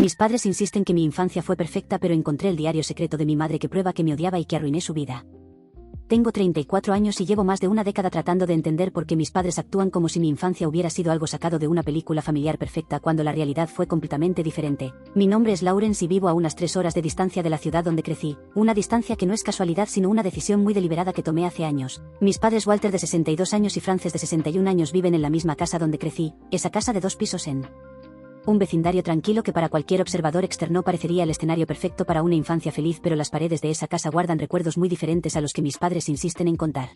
Mis padres insisten que mi infancia fue perfecta, pero encontré el diario secreto de mi madre que prueba que me odiaba y que arruiné su vida. Tengo 34 años y llevo más de una década tratando de entender por qué mis padres actúan como si mi infancia hubiera sido algo sacado de una película familiar perfecta cuando la realidad fue completamente diferente. Mi nombre es Lawrence y vivo a unas 3 horas de distancia de la ciudad donde crecí, una distancia que no es casualidad sino una decisión muy deliberada que tomé hace años. Mis padres Walter de 62 años y Frances de 61 años viven en la misma casa donde crecí, esa casa de 2 pisos en un vecindario tranquilo que para cualquier observador externo parecería el escenario perfecto para una infancia feliz, pero las paredes de esa casa guardan recuerdos muy diferentes a los que mis padres insisten en contar.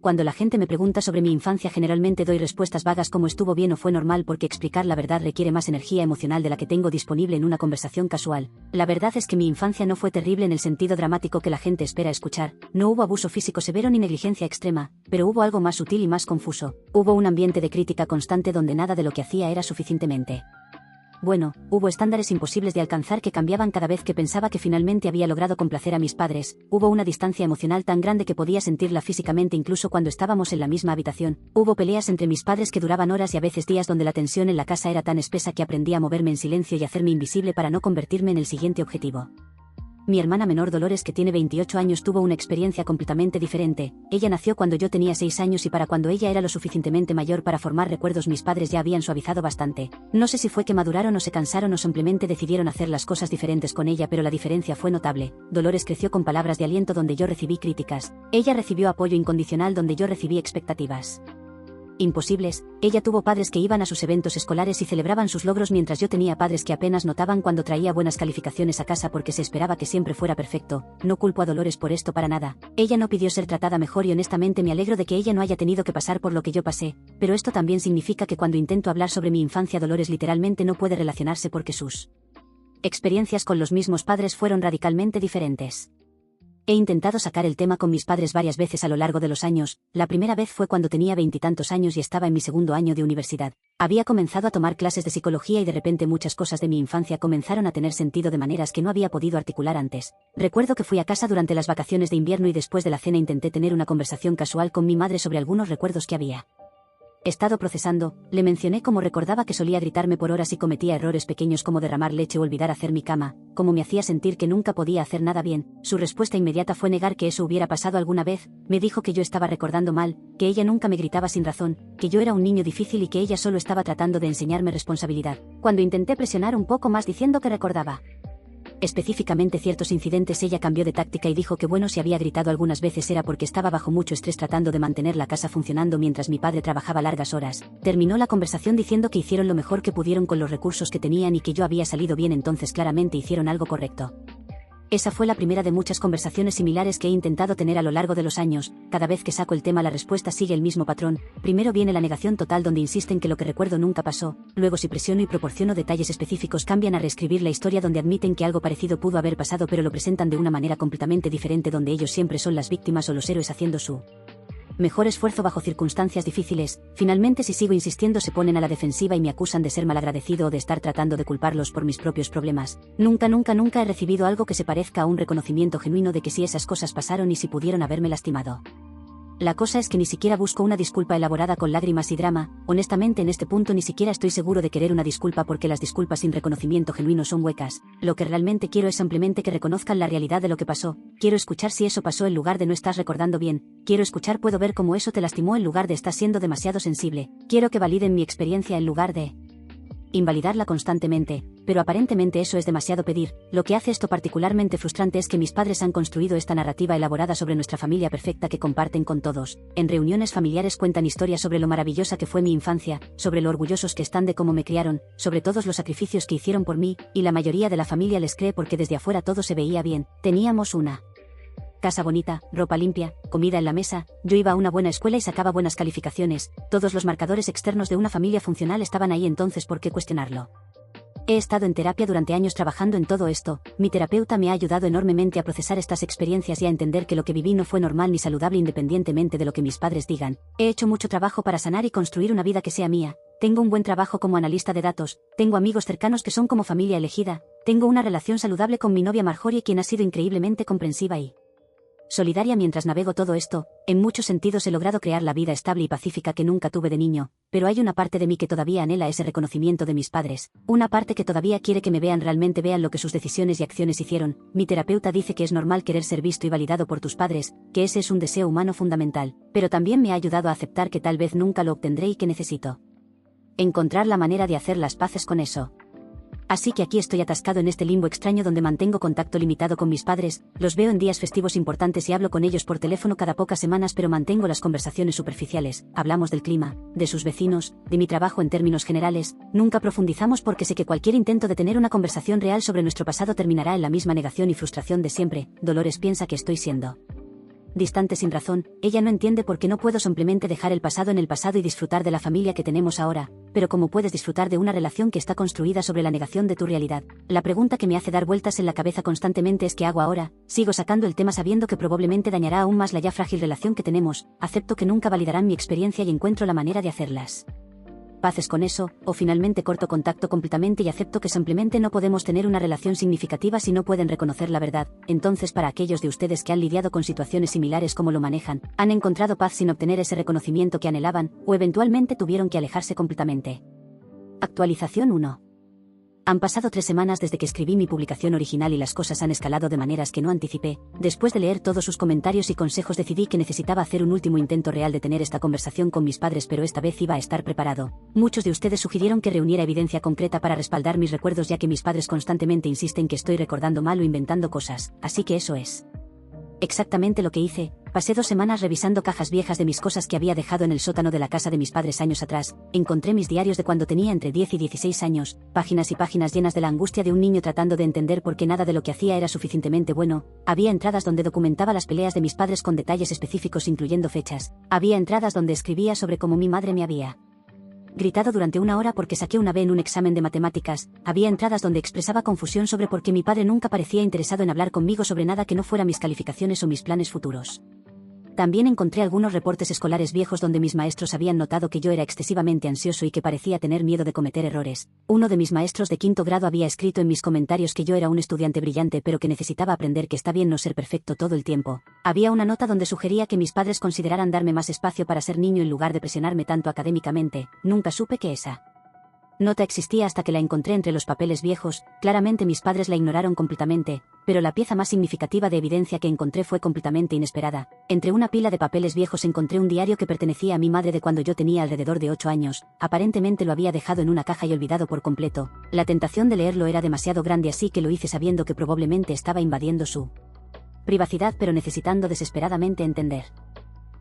Cuando la gente me pregunta sobre mi infancia generalmente doy respuestas vagas como estuvo bien o fue normal, porque explicar la verdad requiere más energía emocional de la que tengo disponible en una conversación casual. La verdad es que mi infancia no fue terrible en el sentido dramático que la gente espera escuchar, no hubo abuso físico severo ni negligencia extrema, pero hubo algo más sutil y más confuso. Hubo un ambiente de crítica constante donde nada de lo que hacía era suficientemente bueno, hubo estándares imposibles de alcanzar que cambiaban cada vez que pensaba que finalmente había logrado complacer a mis padres, hubo una distancia emocional tan grande que podía sentirla físicamente incluso cuando estábamos en la misma habitación, hubo peleas entre mis padres que duraban horas y a veces días donde la tensión en la casa era tan espesa que aprendí a moverme en silencio y hacerme invisible para no convertirme en el siguiente objetivo. Mi hermana menor Dolores, que tiene 28 años, tuvo una experiencia completamente diferente. Ella nació cuando yo tenía 6 años y para cuando ella era lo suficientemente mayor para formar recuerdos mis padres ya habían suavizado bastante. No sé si fue que maduraron o se cansaron o simplemente decidieron hacer las cosas diferentes con ella, pero la diferencia fue notable. Dolores creció con palabras de aliento donde yo recibí críticas. Ella recibió apoyo incondicional donde yo recibí expectativas imposibles. Ella tuvo padres que iban a sus eventos escolares y celebraban sus logros, mientras yo tenía padres que apenas notaban cuando traía buenas calificaciones a casa porque se esperaba que siempre fuera perfecto. No culpo a Dolores por esto para nada. Ella no pidió ser tratada mejor y honestamente me alegro de que ella no haya tenido que pasar por lo que yo pasé, pero esto también significa que cuando intento hablar sobre mi infancia Dolores literalmente no puede relacionarse porque sus experiencias con los mismos padres fueron radicalmente diferentes. He intentado sacar el tema con mis padres varias veces a lo largo de los años. La primera vez fue cuando tenía 20 y tantos años y estaba en mi segundo año de universidad. Había comenzado a tomar clases de psicología y de repente muchas cosas de mi infancia comenzaron a tener sentido de maneras que no había podido articular antes. Recuerdo que fui a casa durante las vacaciones de invierno y después de la cena intenté tener una conversación casual con mi madre sobre algunos recuerdos que había estado procesando. Le mencioné cómo recordaba que solía gritarme por horas y cometía errores pequeños como derramar leche o olvidar hacer mi cama, cómo me hacía sentir que nunca podía hacer nada bien. Su respuesta inmediata fue negar que eso hubiera pasado alguna vez. Me dijo que yo estaba recordando mal, que ella nunca me gritaba sin razón, que yo era un niño difícil y que ella solo estaba tratando de enseñarme responsabilidad. Cuando intenté presionar un poco más diciendo que recordaba específicamente ciertos incidentes, ella cambió de táctica y dijo que bueno, si había gritado algunas veces era porque estaba bajo mucho estrés tratando de mantener la casa funcionando mientras mi padre trabajaba largas horas. Terminó la conversación diciendo que hicieron lo mejor que pudieron con los recursos que tenían y que yo había salido bien, entonces claramente hicieron algo correcto. Esa fue la primera de muchas conversaciones similares que he intentado tener a lo largo de los años. Cada vez que saco el tema la respuesta sigue el mismo patrón. Primero viene la negación total donde insisten que lo que recuerdo nunca pasó. Luego si presiono y proporciono detalles específicos cambian a reescribir la historia donde admiten que algo parecido pudo haber pasado pero lo presentan de una manera completamente diferente donde ellos siempre son las víctimas o los héroes haciendo su mejor esfuerzo bajo circunstancias difíciles. Finalmente si sigo insistiendo se ponen a la defensiva y me acusan de ser malagradecido o de estar tratando de culparlos por mis propios problemas. Nunca he recibido algo que se parezca a un reconocimiento genuino de que si esas cosas pasaron y si pudieron haberme lastimado. La cosa es que ni siquiera busco una disculpa elaborada con lágrimas y drama. Honestamente en este punto ni siquiera estoy seguro de querer una disculpa porque las disculpas sin reconocimiento genuino son huecas. Lo que realmente quiero es simplemente que reconozcan la realidad de lo que pasó. Quiero escuchar si eso pasó en lugar de no estás recordando bien. Quiero escuchar puedo ver cómo eso te lastimó en lugar de estás siendo demasiado sensible. Quiero que validen mi experiencia en lugar de invalidarla constantemente, pero aparentemente eso es demasiado pedir. Lo que hace esto particularmente frustrante es que mis padres han construido esta narrativa elaborada sobre nuestra familia perfecta que comparten con todos. En reuniones familiares cuentan historias sobre lo maravillosa que fue mi infancia, sobre lo orgullosos que están de cómo me criaron, sobre todos los sacrificios que hicieron por mí, y la mayoría de la familia les cree porque desde afuera todo se veía bien. Teníamos una casa bonita, ropa limpia, comida en la mesa, yo iba a una buena escuela y sacaba buenas calificaciones, todos los marcadores externos de una familia funcional estaban ahí, entonces ¿por qué cuestionarlo? He estado en terapia durante años trabajando en todo esto. Mi terapeuta me ha ayudado enormemente a procesar estas experiencias y a entender que lo que viví no fue normal ni saludable independientemente de lo que mis padres digan. He hecho mucho trabajo para sanar y construir una vida que sea mía. Tengo un buen trabajo como analista de datos, tengo amigos cercanos que son como familia elegida, tengo una relación saludable con mi novia Marjorie quien ha sido increíblemente comprensiva y solidaria mientras navego todo esto. En muchos sentidos he logrado crear la vida estable y pacífica que nunca tuve de niño, pero hay una parte de mí que todavía anhela ese reconocimiento de mis padres, una parte que todavía quiere que me vean, realmente vean lo que sus decisiones y acciones hicieron. Mi terapeuta dice que es normal querer ser visto y validado por tus padres, que ese es un deseo humano fundamental, pero también me ha ayudado a aceptar que tal vez nunca lo obtendré y que necesito encontrar la manera de hacer las paces con eso. Así que aquí estoy atascado en este limbo extraño donde mantengo contacto limitado con mis padres, los veo en días festivos importantes y hablo con ellos por teléfono cada pocas semanas, pero mantengo las conversaciones superficiales. Hablamos del clima, de sus vecinos, de mi trabajo en términos generales, nunca profundizamos porque sé que cualquier intento de tener una conversación real sobre nuestro pasado terminará en la misma negación y frustración de siempre. Dolores piensa que estoy siendo distante sin razón. Ella no entiende por qué no puedo simplemente dejar el pasado en el pasado y disfrutar de la familia que tenemos ahora, pero cómo puedes disfrutar de una relación que está construida sobre la negación de tu realidad. La pregunta que me hace dar vueltas en la cabeza constantemente es ¿qué hago ahora? Sigo sacando el tema sabiendo que probablemente dañará aún más la ya frágil relación que tenemos, acepto que nunca validarán mi experiencia y encuentro la manera de hacerlas paces con eso, o finalmente corto contacto completamente y acepto que simplemente no podemos tener una relación significativa si no pueden reconocer la verdad. Entonces, para aquellos de ustedes que han lidiado con situaciones similares, ¿cómo lo manejan? ¿Han encontrado paz sin obtener ese reconocimiento que anhelaban, o eventualmente tuvieron que alejarse completamente? Actualización 1. Han pasado 3 semanas desde que escribí mi publicación original y las cosas han escalado de maneras que no anticipé. Después de leer todos sus comentarios y consejos decidí que necesitaba hacer un último intento real de tener esta conversación con mis padres, pero esta vez iba a estar preparado. Muchos de ustedes sugirieron que reuniera evidencia concreta para respaldar mis recuerdos, ya que mis padres constantemente insisten que estoy recordando mal o inventando cosas, así que eso es exactamente lo que hice. Pasé 2 semanas revisando cajas viejas de mis cosas que había dejado en el sótano de la casa de mis padres años atrás. Encontré mis diarios de cuando tenía entre 10 y 16 años, páginas y páginas llenas de la angustia de un niño tratando de entender por qué nada de lo que hacía era suficientemente bueno. Había entradas donde documentaba las peleas de mis padres con detalles específicos incluyendo fechas. Había entradas donde escribía sobre cómo mi madre me había gritado durante 1 hora porque saqué una B en un examen de matemáticas. Había entradas donde expresaba confusión sobre por qué mi padre nunca parecía interesado en hablar conmigo sobre nada que no fuera mis calificaciones o mis planes futuros. También encontré algunos reportes escolares viejos donde mis maestros habían notado que yo era excesivamente ansioso y que parecía tener miedo de cometer errores. Uno de mis maestros de 5º grado había escrito en mis comentarios que yo era un estudiante brillante pero que necesitaba aprender que está bien no ser perfecto todo el tiempo. Había una nota donde sugería que mis padres consideraran darme más espacio para ser niño en lugar de presionarme tanto académicamente. Nunca supe que esa nota existía hasta que la encontré entre los papeles viejos. Claramente mis padres la ignoraron completamente, pero la pieza más significativa de evidencia que encontré fue completamente inesperada. Entre una pila de papeles viejos encontré un diario que pertenecía a mi madre de cuando yo tenía alrededor de 8 años. Aparentemente lo había dejado en una caja y olvidado por completo. La tentación de leerlo era demasiado grande, así que lo hice sabiendo que probablemente estaba invadiendo su privacidad, pero necesitando desesperadamente entender.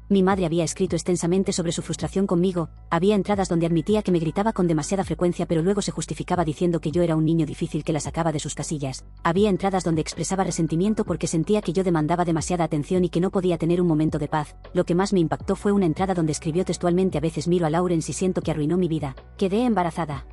Mi madre había escrito extensamente sobre su frustración conmigo. Había entradas donde admitía que me gritaba con demasiada frecuencia, pero luego se justificaba diciendo que yo era un niño difícil que la sacaba de sus casillas. Había entradas donde expresaba resentimiento porque sentía que yo demandaba demasiada atención y que no podía tener un momento de paz. Lo que más me impactó fue una entrada donde escribió textualmente: a veces miro a Lawrence y siento que arruinó mi vida. Quedé embarazada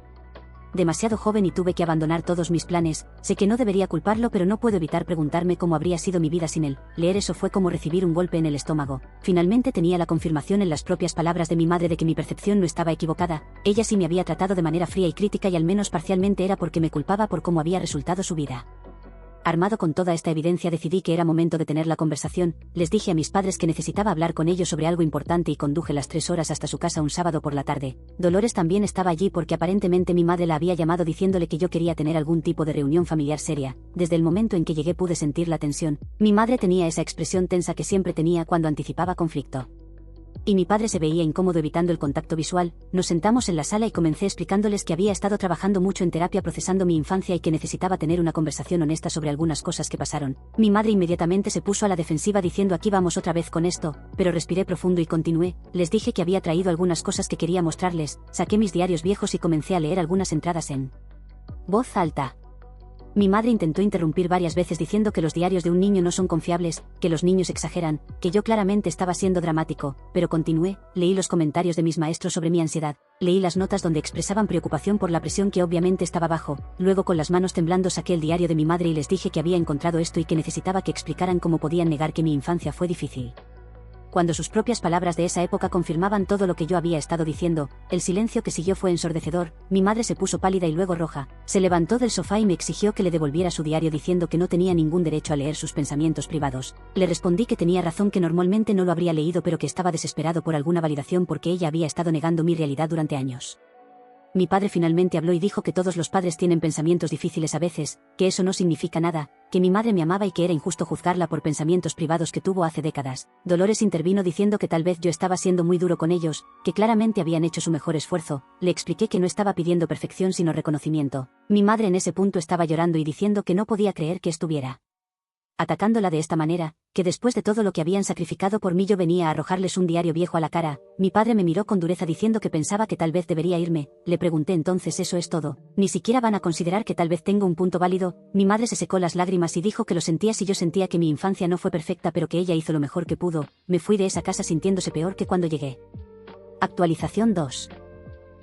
demasiado joven y tuve que abandonar todos mis planes. Sé que no debería culparlo, pero no puedo evitar preguntarme cómo habría sido mi vida sin él. Leer eso fue como recibir un golpe en el estómago. Finalmente tenía la confirmación en las propias palabras de mi madre de que mi percepción no estaba equivocada. Ella sí me había tratado de manera fría y crítica, y al menos parcialmente era porque me culpaba por cómo había resultado su vida. Armado con toda esta evidencia, decidí que era momento de tener la conversación. Les dije a mis padres que necesitaba hablar con ellos sobre algo importante y conduje las 3 horas hasta su casa un sábado por la tarde. Dolores también estaba allí porque aparentemente mi madre la había llamado diciéndole que yo quería tener algún tipo de reunión familiar seria. Desde el momento en que llegué pude sentir la tensión. Mi madre tenía esa expresión tensa que siempre tenía cuando anticipaba conflicto. Y mi padre se veía incómodo evitando el contacto visual. Nos sentamos en la sala y comencé explicándoles que había estado trabajando mucho en terapia procesando mi infancia y que necesitaba tener una conversación honesta sobre algunas cosas que pasaron. Mi madre inmediatamente se puso a la defensiva diciendo: aquí vamos otra vez con esto, pero respiré profundo y continué. Les dije que había traído algunas cosas que quería mostrarles. Saqué mis diarios viejos y comencé a leer algunas entradas en voz alta. Mi madre intentó interrumpir varias veces diciendo que los diarios de un niño no son confiables, que los niños exageran, que yo claramente estaba siendo dramático, pero continué. Leí los comentarios de mis maestros sobre mi ansiedad, leí las notas donde expresaban preocupación por la presión que obviamente estaba bajo. Luego, con las manos temblando, saqué el diario de mi madre y les dije que había encontrado esto y que necesitaba que explicaran cómo podían negar que mi infancia fue difícil. cuando sus propias palabras de esa época confirmaban todo lo que yo había estado diciendo. El silencio que siguió fue ensordecedor. Mi madre se puso pálida y luego roja. Se levantó del sofá y me exigió que le devolviera su diario diciendo que no tenía ningún derecho a leer sus pensamientos privados. Le respondí que tenía razón, que normalmente no lo habría leído, pero que estaba desesperado por alguna validación porque ella había estado negando mi realidad durante años. Mi padre finalmente habló y dijo que todos los padres tienen pensamientos difíciles a veces, que eso no significa nada, que mi madre me amaba y que era injusto juzgarla por pensamientos privados que tuvo hace décadas. Dolores intervino diciendo que tal vez yo estaba siendo muy duro con ellos, que claramente habían hecho su mejor esfuerzo. Le expliqué que no estaba pidiendo perfección sino reconocimiento. Mi madre en ese punto estaba llorando y diciendo que no podía creer que estuviera atacándola de esta manera, que después de todo lo que habían sacrificado por mí yo venía a arrojarles un diario viejo a la cara. Mi padre me miró con dureza diciendo que pensaba que tal vez debería irme. Le pregunté entonces: ¿eso es todo? ¿Ni siquiera van a considerar que tal vez tengo un punto válido? Mi madre se secó las lágrimas y dijo que lo sentía si yo sentía que mi infancia no fue perfecta pero que ella hizo lo mejor que pudo. Me fui de esa casa sintiéndose peor que cuando llegué. Actualización 2.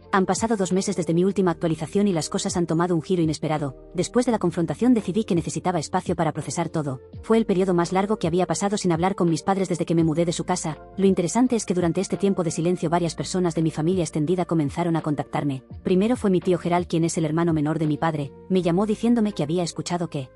Han pasado 2 meses desde mi última actualización y las cosas han tomado un giro inesperado. Después de la confrontación decidí que necesitaba espacio para procesar todo. Fue el periodo más largo que había pasado sin hablar con mis padres desde que me mudé de su casa. Lo interesante es que durante este tiempo de silencio varias personas de mi familia extendida comenzaron a contactarme. Primero fue mi tío Gerald, quien es el hermano menor de mi padre. Me llamó diciéndome que había escuchado que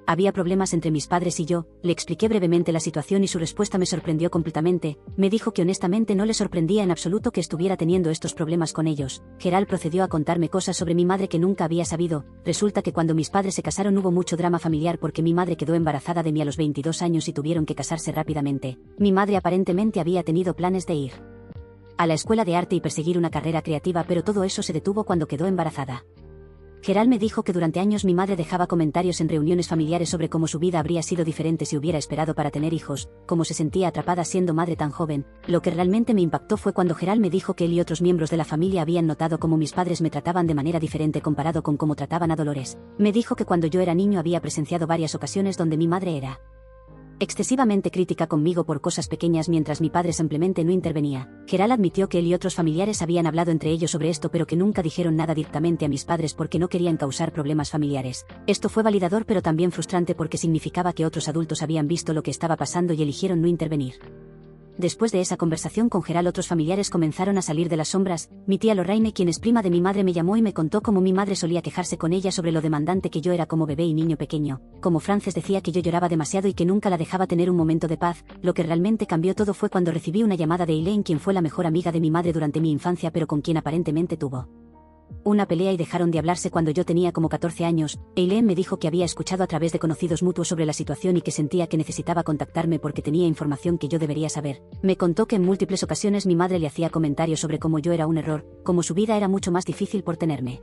había problemas entre mis padres y yo. Le expliqué brevemente la situación y su respuesta me sorprendió completamente. Me dijo que honestamente no le sorprendía en absoluto que estuviera teniendo estos problemas con ellos. Gerald procedió a contarme cosas sobre mi madre que nunca había sabido. Resulta que cuando mis padres se casaron hubo mucho drama familiar porque mi madre quedó embarazada de mí a los 22 años y tuvieron que casarse rápidamente. Mi madre aparentemente había tenido planes de ir a la escuela de arte y perseguir una carrera creativa, pero todo eso se detuvo cuando quedó embarazada. Gerald me dijo que durante años mi madre dejaba comentarios en reuniones familiares sobre cómo su vida habría sido diferente si hubiera esperado para tener hijos, cómo se sentía atrapada siendo madre tan joven. Lo que realmente me impactó fue cuando Gerald me dijo que él y otros miembros de la familia habían notado cómo mis padres me trataban de manera diferente comparado con cómo trataban a Dolores. Me dijo que cuando yo era niño había presenciado varias ocasiones donde mi madre era excesivamente crítica conmigo por cosas pequeñas mientras mi padre simplemente no intervenía. Gerald admitió que él y otros familiares habían hablado entre ellos sobre esto pero que nunca dijeron nada directamente a mis padres porque no querían causar problemas familiares. Esto fue validador pero también frustrante porque significaba que otros adultos habían visto lo que estaba pasando y eligieron no intervenir. Después de esa conversación con Gerald otros familiares comenzaron a salir de las sombras. Mi tía Lorraine, quien es prima de mi madre, me llamó y me contó cómo mi madre solía quejarse con ella sobre lo demandante que yo era como bebé y niño pequeño, como Frances decía que yo lloraba demasiado y que nunca la dejaba tener un momento de paz. Lo que realmente cambió todo fue cuando recibí una llamada de Elaine, quien fue la mejor amiga de mi madre durante mi infancia pero con quien aparentemente tuvo una pelea y dejaron de hablarse cuando yo tenía como 14 años. Elaine me dijo que había escuchado a través de conocidos mutuos sobre la situación y que sentía que necesitaba contactarme porque tenía información que yo debería saber. Me contó que en múltiples ocasiones mi madre le hacía comentarios sobre cómo yo era un error, cómo su vida era mucho más difícil por tenerme.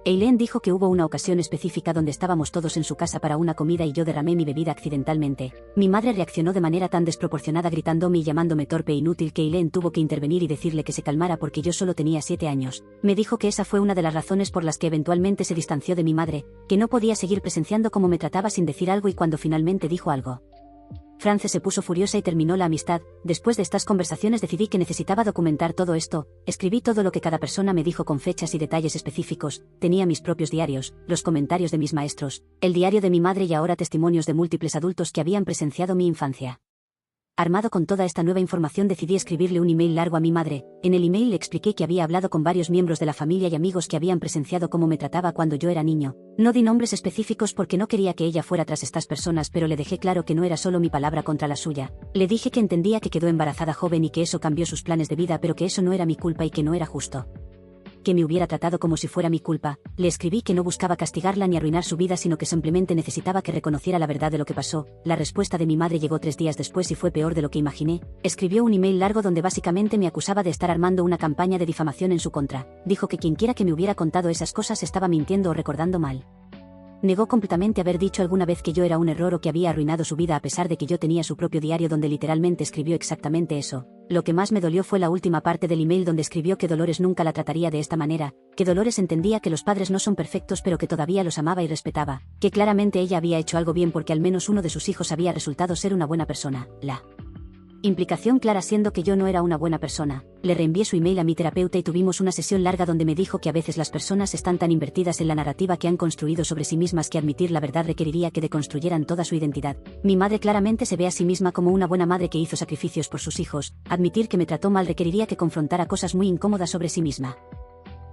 Elaine dijo que hubo una ocasión específica donde estábamos todos en su casa para una comida y yo derramé mi bebida accidentalmente. Mi madre reaccionó de manera tan desproporcionada gritándome y llamándome torpe e inútil que Elaine tuvo que intervenir y decirle que se calmara porque yo solo tenía 7 años. Me dijo que esa fue una de las razones por las que eventualmente se distanció de mi madre, que no podía seguir presenciando cómo me trataba sin decir algo y cuando finalmente dijo algo, Frances se puso furiosa y terminó la amistad. Después de estas conversaciones decidí que necesitaba documentar todo esto. Escribí todo lo que cada persona me dijo con fechas y detalles específicos. Tenía mis propios diarios, los comentarios de mis maestros, el diario de mi madre y ahora testimonios de múltiples adultos que habían presenciado mi infancia. Armado con toda esta nueva información decidí escribirle un email largo a mi madre. En el email le expliqué que había hablado con varios miembros de la familia y amigos que habían presenciado cómo me trataba cuando yo era niño. No di nombres específicos porque no quería que ella fuera tras estas personas, pero le dejé claro que no era solo mi palabra contra la suya. Le dije que entendía que quedó embarazada joven y que eso cambió sus planes de vida, pero que eso no era mi culpa y que no era justo que me hubiera tratado como si fuera mi culpa. Le escribí que no buscaba castigarla ni arruinar su vida, sino que simplemente necesitaba que reconociera la verdad de lo que pasó. La respuesta de mi madre llegó 3 días después y fue peor de lo que imaginé. Escribió un email largo donde básicamente me acusaba de estar armando una campaña de difamación en su contra. Dijo que quienquiera que me hubiera contado esas cosas estaba mintiendo o recordando mal. Negó completamente haber dicho alguna vez que yo era un error o que había arruinado su vida, a pesar de que yo tenía su propio diario donde literalmente escribió exactamente eso. Lo que más me dolió fue la última parte del email donde escribió que Dolores nunca la trataría de esta manera, que Dolores entendía que los padres no son perfectos pero que todavía los amaba y respetaba, que claramente ella había hecho algo bien porque al menos uno de sus hijos había resultado ser una buena persona. La Implicación clara siendo que yo no era una buena persona. Le reenvié su email a mi terapeuta y tuvimos una sesión larga donde me dijo que a veces las personas están tan invertidas en la narrativa que han construido sobre sí mismas que admitir la verdad requeriría que deconstruyeran toda su identidad. Mi madre claramente se ve a sí misma como una buena madre que hizo sacrificios por sus hijos. Admitir que me trató mal requeriría que confrontara cosas muy incómodas sobre sí misma.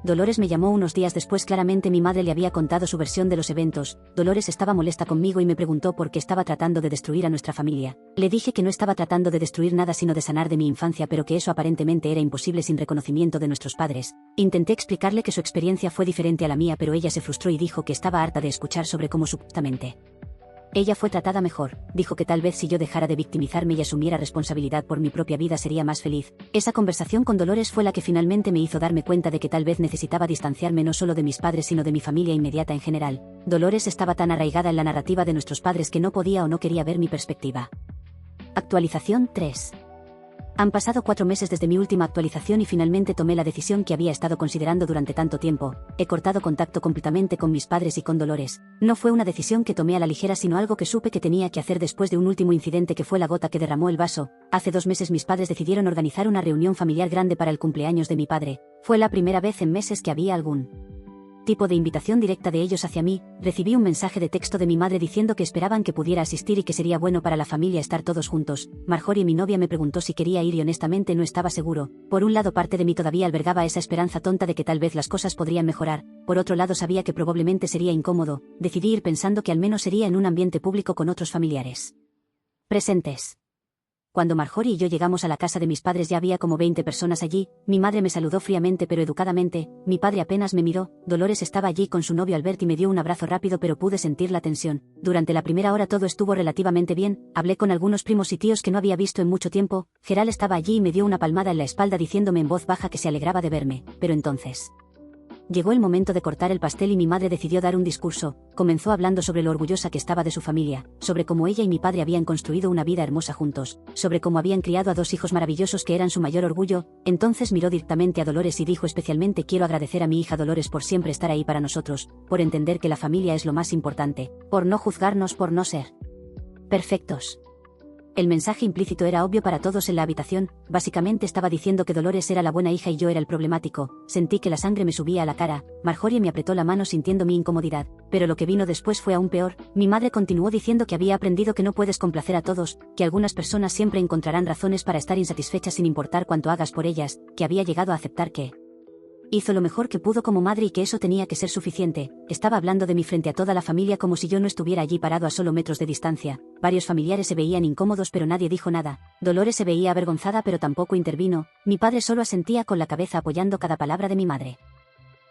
Dolores me llamó unos días después. Claramente mi madre le había contado su versión de los eventos. Dolores estaba molesta conmigo y me preguntó por qué estaba tratando de destruir a nuestra familia. Le dije que no estaba tratando de destruir nada sino de sanar de mi infancia, pero que eso aparentemente era imposible sin reconocimiento de nuestros padres. Intenté explicarle que su experiencia fue diferente a la mía, pero ella se frustró y dijo que estaba harta de escuchar sobre cómo supuestamente ella fue tratada mejor. Dijo que tal vez si yo dejara de victimizarme y asumiera responsabilidad por mi propia vida sería más feliz. Esa conversación con Dolores fue la que finalmente me hizo darme cuenta de que tal vez necesitaba distanciarme no solo de mis padres sino de mi familia inmediata en general. Dolores estaba tan arraigada en la narrativa de nuestros padres que no podía o no quería ver mi perspectiva. Actualización 3. Han pasado 4 meses desde mi última actualización y finalmente tomé la decisión que había estado considerando durante tanto tiempo. He cortado contacto completamente con mis padres y con Dolores. No fue una decisión que tomé a la ligera sino algo que supe que tenía que hacer después de un último incidente que fue la gota que derramó el vaso. Hace 2 meses mis padres decidieron organizar una reunión familiar grande para el cumpleaños de mi padre. Fue la primera vez en meses que había algún tipo de invitación directa de ellos hacia mí. Recibí un mensaje de texto de mi madre diciendo que esperaban que pudiera asistir y que sería bueno para la familia estar todos juntos. Marjorie, mi novia, me preguntó si quería ir y honestamente no estaba seguro. Por un lado, parte de mí todavía albergaba esa esperanza tonta de que tal vez las cosas podrían mejorar. Por otro lado, sabía que probablemente sería incómodo. Decidí ir pensando que al menos sería en un ambiente público con otros familiares presentes. Cuando Marjorie y yo llegamos a la casa de mis padres ya había como 20 personas allí. Mi madre me saludó fríamente pero educadamente. Mi padre apenas me miró. Dolores estaba allí con su novio Albert y me dio un abrazo rápido, pero pude sentir la tensión. Durante la primera hora todo estuvo relativamente bien. Hablé con algunos primos y tíos que no había visto en mucho tiempo. Gerald estaba allí y me dio una palmada en la espalda diciéndome en voz baja que se alegraba de verme. Pero entonces llegó el momento de cortar el pastel y mi madre decidió dar un discurso. Comenzó hablando sobre lo orgullosa que estaba de su familia, sobre cómo ella y mi padre habían construido una vida hermosa juntos, sobre cómo habían criado a 2 hijos maravillosos que eran su mayor orgullo. Entonces miró directamente a Dolores y dijo: especialmente quiero agradecer a mi hija Dolores por siempre estar ahí para nosotros, por entender que la familia es lo más importante, por no juzgarnos por no ser perfectos. El mensaje implícito era obvio para todos en la habitación. Básicamente estaba diciendo que Dolores era la buena hija y yo era el problemático. Sentí que la sangre me subía a la cara. Marjorie me apretó la mano sintiendo mi incomodidad. Pero lo que vino después fue aún peor. Mi madre continuó diciendo que había aprendido que no puedes complacer a todos, que algunas personas siempre encontrarán razones para estar insatisfechas sin importar cuánto hagas por ellas, que había llegado a aceptar que hizo lo mejor que pudo como madre y que eso tenía que ser suficiente. Estaba hablando de mí frente a toda la familia como si yo no estuviera allí parado a solo metros de distancia. Varios familiares se veían incómodos pero nadie dijo nada. Dolores se veía avergonzada pero tampoco intervino. Mi padre solo asentía con la cabeza apoyando cada palabra de mi madre.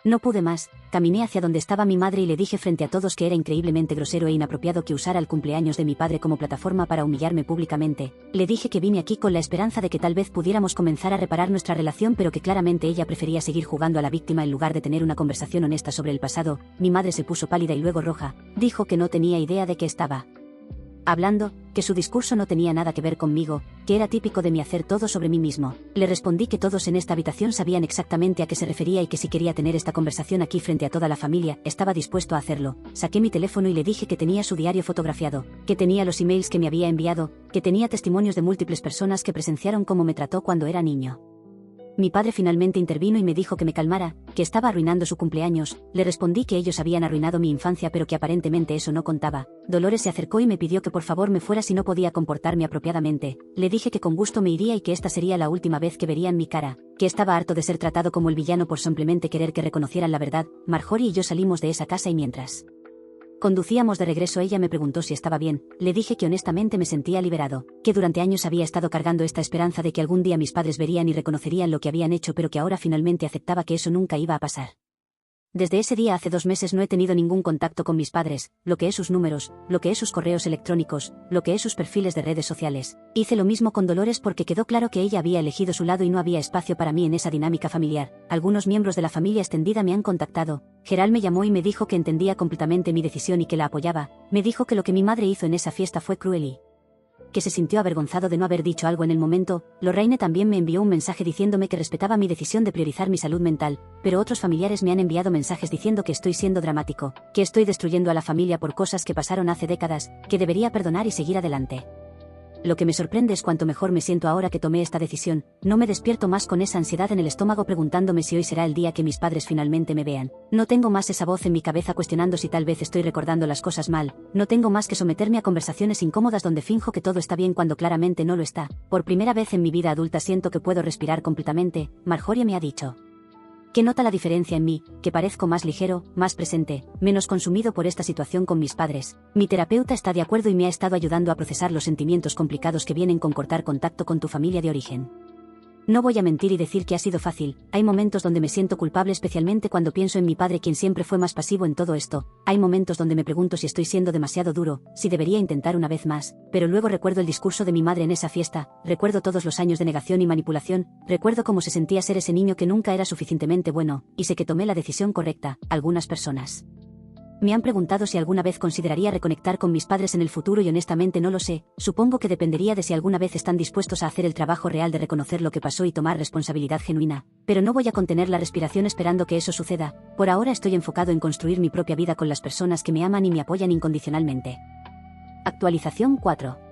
No pude más. Caminé hacia donde estaba mi madre y le dije frente a todos que era increíblemente grosero e inapropiado que usara el cumpleaños de mi padre como plataforma para humillarme públicamente. Le dije que vine aquí con la esperanza de que tal vez pudiéramos comenzar a reparar nuestra relación, pero que claramente ella prefería seguir jugando a la víctima en lugar de tener una conversación honesta sobre el pasado. Mi madre se puso pálida y luego roja. Dijo que no tenía idea de qué estaba hablando, que su discurso no tenía nada que ver conmigo, que era típico de mí hacer todo sobre mí mismo. Le respondí que todos en esta habitación sabían exactamente a qué se refería y que si quería tener esta conversación aquí frente a toda la familia, estaba dispuesto a hacerlo. Saqué mi teléfono y le dije que tenía su diario fotografiado, que tenía los emails que me había enviado, que tenía testimonios de múltiples personas que presenciaron cómo me trató cuando era niño. Mi padre finalmente intervino y me dijo que me calmara, que estaba arruinando su cumpleaños. Le respondí que ellos habían arruinado mi infancia pero que aparentemente eso no contaba. Dolores se acercó y me pidió que por favor me fuera si no podía comportarme apropiadamente. Le dije que con gusto me iría y que esta sería la última vez que verían mi cara, que estaba harto de ser tratado como el villano por simplemente querer que reconocieran la verdad. Marjorie y yo salimos de esa casa y mientras conducíamos de regreso ella me preguntó si estaba bien. Le dije que honestamente me sentía liberado, que durante años había estado cargando esta esperanza de que algún día mis padres verían y reconocerían lo que habían hecho, pero que ahora finalmente aceptaba que eso nunca iba a pasar. Desde ese día hace 2 meses no he tenido ningún contacto con mis padres, lo que es sus números, lo que es sus correos electrónicos, lo que es sus perfiles de redes sociales. Hice lo mismo con Dolores porque quedó claro que ella había elegido su lado y no había espacio para mí en esa dinámica familiar. Algunos miembros de la familia extendida me han contactado. Gerald me llamó y me dijo que entendía completamente mi decisión y que la apoyaba. Me dijo que lo que mi madre hizo en esa fiesta fue cruel y que se sintió avergonzado de no haber dicho algo en el momento. Lorraine también me envió un mensaje diciéndome que respetaba mi decisión de priorizar mi salud mental, pero otros familiares me han enviado mensajes diciendo que estoy siendo dramático, que estoy destruyendo a la familia por cosas que pasaron hace décadas, que debería perdonar y seguir adelante. Lo que me sorprende es cuánto mejor me siento ahora que tomé esta decisión. No me despierto más con esa ansiedad en el estómago preguntándome si hoy será el día que mis padres finalmente me vean. No tengo más esa voz en mi cabeza cuestionando si tal vez estoy recordando las cosas mal. No tengo más que someterme a conversaciones incómodas donde finjo que todo está bien cuando claramente no lo está. Por primera vez en mi vida adulta siento que puedo respirar completamente. Marjorie me ha dicho que nota la diferencia en mí, que parezco más ligero, más presente, menos consumido por esta situación con mis padres. Mi terapeuta está de acuerdo y me ha estado ayudando a procesar los sentimientos complicados que vienen con cortar contacto con tu familia de origen. No voy a mentir y decir que ha sido fácil. Hay momentos donde me siento culpable, especialmente cuando pienso en mi padre, quien siempre fue más pasivo en todo esto. Hay momentos donde me pregunto si estoy siendo demasiado duro, si debería intentar una vez más. Pero luego recuerdo el discurso de mi madre en esa fiesta, recuerdo todos los años de negación y manipulación, recuerdo cómo se sentía ser ese niño que nunca era suficientemente bueno, y sé que tomé la decisión correcta. Algunas personas me han preguntado si alguna vez consideraría reconectar con mis padres en el futuro y honestamente no lo sé. Supongo que dependería de si alguna vez están dispuestos a hacer el trabajo real de reconocer lo que pasó y tomar responsabilidad genuina. Pero no voy a contener la respiración esperando que eso suceda. Por ahora estoy enfocado en construir mi propia vida con las personas que me aman y me apoyan incondicionalmente. Actualización 4.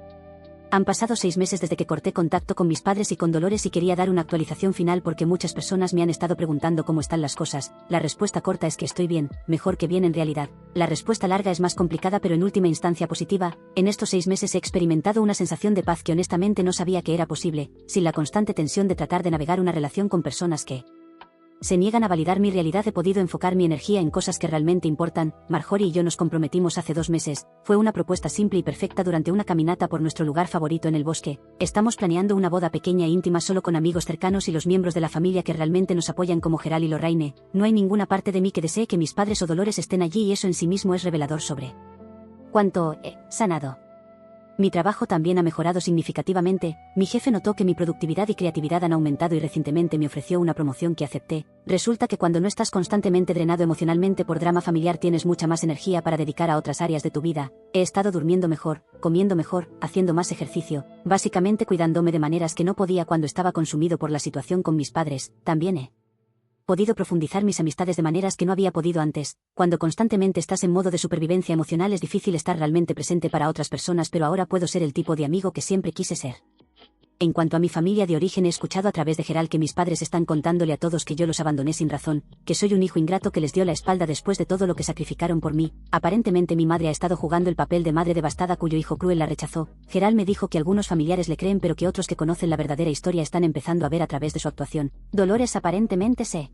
Han pasado 6 meses desde que corté contacto con mis padres y con Dolores y quería dar una actualización final porque muchas personas me han estado preguntando cómo están las cosas. La respuesta corta es que estoy bien, mejor que bien en realidad. La respuesta larga es más complicada pero en última instancia positiva. En estos 6 meses he experimentado una sensación de paz que honestamente no sabía que era posible, sin la constante tensión de tratar de navegar una relación con personas que se niegan a validar mi realidad. He podido enfocar mi energía en cosas que realmente importan. Marjorie y yo nos comprometimos hace 2 meses. Fue una propuesta simple y perfecta durante una caminata por nuestro lugar favorito en el bosque. Estamos planeando una boda pequeña e íntima solo con amigos cercanos y los miembros de la familia que realmente nos apoyan como Gerald y Lorraine. No hay ninguna parte de mí que desee que mis padres o Dolores estén allí y eso en sí mismo es revelador sobre cuánto he sanado. Mi trabajo también ha mejorado significativamente. Mi jefe notó que mi productividad y creatividad han aumentado y recientemente me ofreció una promoción que acepté. Resulta que cuando no estás constantemente drenado emocionalmente por drama familiar tienes mucha más energía para dedicar a otras áreas de tu vida. He estado durmiendo mejor, comiendo mejor, haciendo más ejercicio, básicamente cuidándome de maneras que no podía cuando estaba consumido por la situación con mis padres. También he podido profundizar mis amistades de maneras que no había podido antes. Cuando constantemente estás en modo de supervivencia emocional es difícil estar realmente presente para otras personas, pero ahora puedo ser el tipo de amigo que siempre quise ser. En cuanto a mi familia de origen, he escuchado a través de Gerald que mis padres están contándole a todos que yo los abandoné sin razón, que soy un hijo ingrato que les dio la espalda después de todo lo que sacrificaron por mí. Aparentemente mi madre ha estado jugando el papel de madre devastada cuyo hijo cruel la rechazó. Gerald me dijo que algunos familiares le creen pero que otros que conocen la verdadera historia están empezando a ver a través de su actuación. Dolores aparentemente se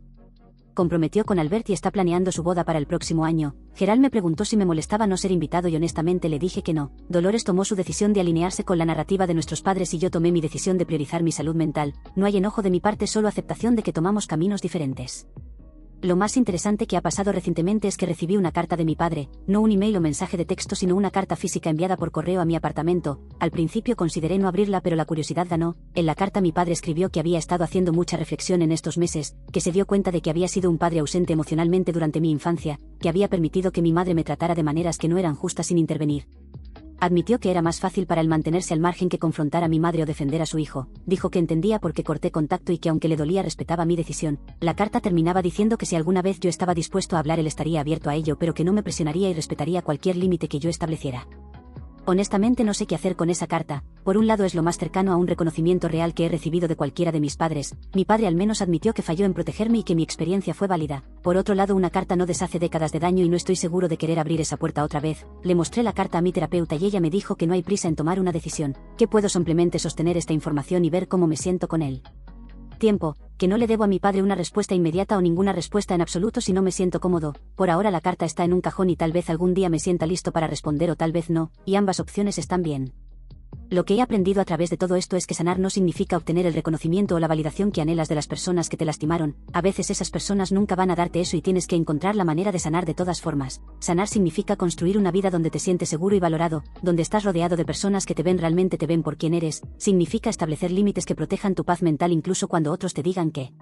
comprometió con Albert y está planeando su boda para el próximo año. Gerald me preguntó si me molestaba no ser invitado y honestamente le dije que no. Dolores tomó su decisión de alinearse con la narrativa de nuestros padres y yo tomé mi decisión de priorizar mi salud mental. No hay enojo de mi parte, solo aceptación de que tomamos caminos diferentes. Lo más interesante que ha pasado recientemente es que recibí una carta de mi padre, no un email o mensaje de texto sino una carta física enviada por correo a mi apartamento. Al principio consideré no abrirla pero la curiosidad ganó. En la carta mi padre escribió que había estado haciendo mucha reflexión en estos meses, que se dio cuenta de que había sido un padre ausente emocionalmente durante mi infancia, que había permitido que mi madre me tratara de maneras que no eran justas sin intervenir. Admitió que era más fácil para él mantenerse al margen que confrontar a mi madre o defender a su hijo. Dijo que entendía por qué corté contacto y que aunque le dolía respetaba mi decisión. La carta terminaba diciendo que si alguna vez yo estaba dispuesto a hablar él estaría abierto a ello, pero que no me presionaría y respetaría cualquier límite que yo estableciera. Honestamente no sé qué hacer con esa carta. Por un lado es lo más cercano a un reconocimiento real que he recibido de cualquiera de mis padres. Mi padre al menos admitió que falló en protegerme y que mi experiencia fue válida. Por otro lado, una carta no deshace décadas de daño y no estoy seguro de querer abrir esa puerta otra vez. Le mostré la carta a mi terapeuta y ella me dijo que no hay prisa en tomar una decisión, que puedo simplemente sostener esta información y ver cómo me siento con él. Tiempo, que no le debo a mi padre una respuesta inmediata o ninguna respuesta en absoluto si no me siento cómodo. Por ahora la carta está en un cajón y tal vez algún día me sienta listo para responder o tal vez no, y ambas opciones están bien. Lo que he aprendido a través de todo esto es que sanar no significa obtener el reconocimiento o la validación que anhelas de las personas que te lastimaron. A veces esas personas nunca van a darte eso y tienes que encontrar la manera de sanar de todas formas. Sanar significa construir una vida donde te sientes seguro y valorado, donde estás rodeado de personas que te ven realmente, te ven por quien eres. Significa establecer límites que protejan tu paz mental incluso cuando otros te digan que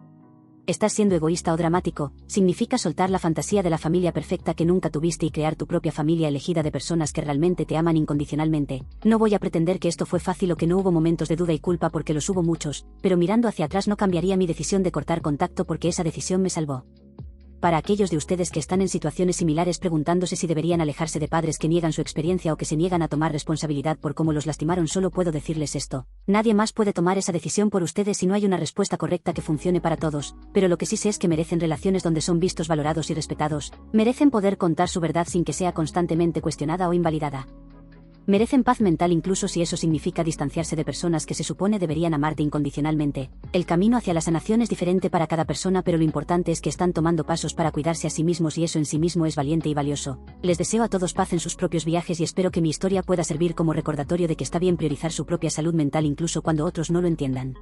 estás siendo egoísta o dramático. Significa soltar la fantasía de la familia perfecta que nunca tuviste y crear tu propia familia elegida de personas que realmente te aman incondicionalmente. No voy a pretender que esto fue fácil o que no hubo momentos de duda y culpa porque los hubo muchos, pero mirando hacia atrás no cambiaría mi decisión de cortar contacto porque esa decisión me salvó. Para aquellos de ustedes que están en situaciones similares preguntándose si deberían alejarse de padres que niegan su experiencia o que se niegan a tomar responsabilidad por cómo los lastimaron, solo puedo decirles esto: nadie más puede tomar esa decisión por ustedes y no hay una respuesta correcta que funcione para todos, pero lo que sí sé es que merecen relaciones donde son vistos, valorados y respetados, merecen poder contar su verdad sin que sea constantemente cuestionada o invalidada. Merecen paz mental incluso si eso significa distanciarse de personas que se supone deberían amarte incondicionalmente. El camino hacia la sanación es diferente para cada persona, pero lo importante es que están tomando pasos para cuidarse a sí mismos y eso en sí mismo es valiente y valioso. Les deseo a todos paz en sus propios viajes y espero que mi historia pueda servir como recordatorio de que está bien priorizar su propia salud mental incluso cuando otros no lo entiendan.